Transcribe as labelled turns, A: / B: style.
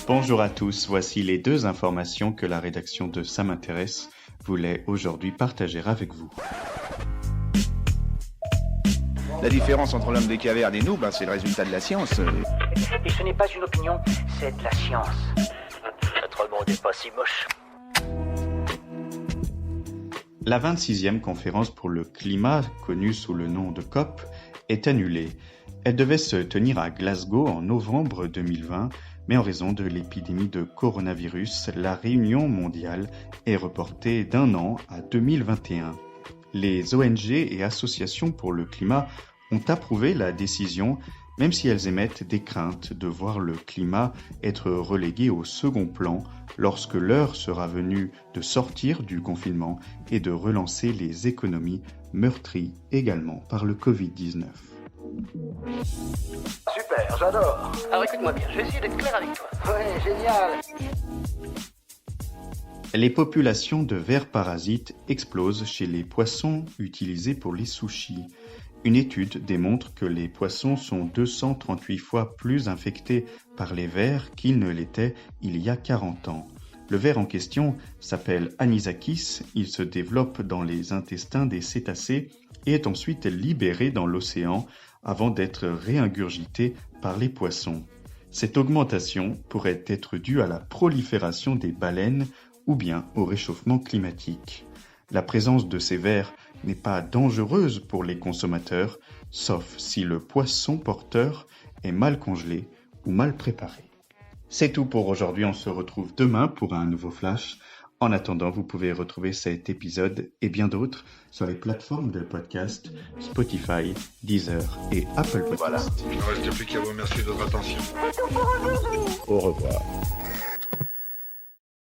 A: Bonjour à tous, voici les 2 informations que la rédaction de Ça m'intéresse voulait aujourd'hui partager avec vous.
B: La différence entre l'homme des cavernes et nous, c'est le résultat de la science.
C: Et ce n'est pas une opinion, c'est de la science. Notre monde n'est pas si moche.
A: La 26e conférence pour le climat, connue sous le nom de COP, est annulée. Elle devait se tenir à Glasgow en novembre 2020, mais en raison de l'épidémie de coronavirus, la réunion mondiale est reportée d'1 an à 2021. Les ONG et associations pour le climat ont approuvé la décision, même si elles émettent des craintes de voir le climat être relégué au second plan lorsque l'heure sera venue de sortir du confinement et de relancer les économies meurtries également par le Covid-19.
C: Super, j'adore. Alors écoute-moi bien, je vais essayer d'être clair avec toi. Ouais, génial.
A: Les populations de vers parasites explosent chez les poissons utilisés pour les sushis. Une étude démontre que les poissons sont 238 fois plus infectés par les vers qu'ils ne l'étaient il y a 40 ans. Le ver en question s'appelle Anisakis, il se développe dans les intestins des cétacés et est ensuite libéré dans l'océan avant d'être réingurgité par les poissons. Cette augmentation pourrait être due à la prolifération des baleines ou bien au réchauffement climatique. La présence de ces vers n'est pas dangereuse pour les consommateurs, sauf si le poisson porteur est mal congelé ou mal préparé. C'est tout pour aujourd'hui, on se retrouve demain pour un nouveau flash. En attendant, vous pouvez retrouver cet épisode et bien d'autres sur les plateformes de podcast Spotify, Deezer et Apple Podcasts.
D: Voilà. Il ne reste plus qu'à vous remercier de votre attention.
B: Au revoir.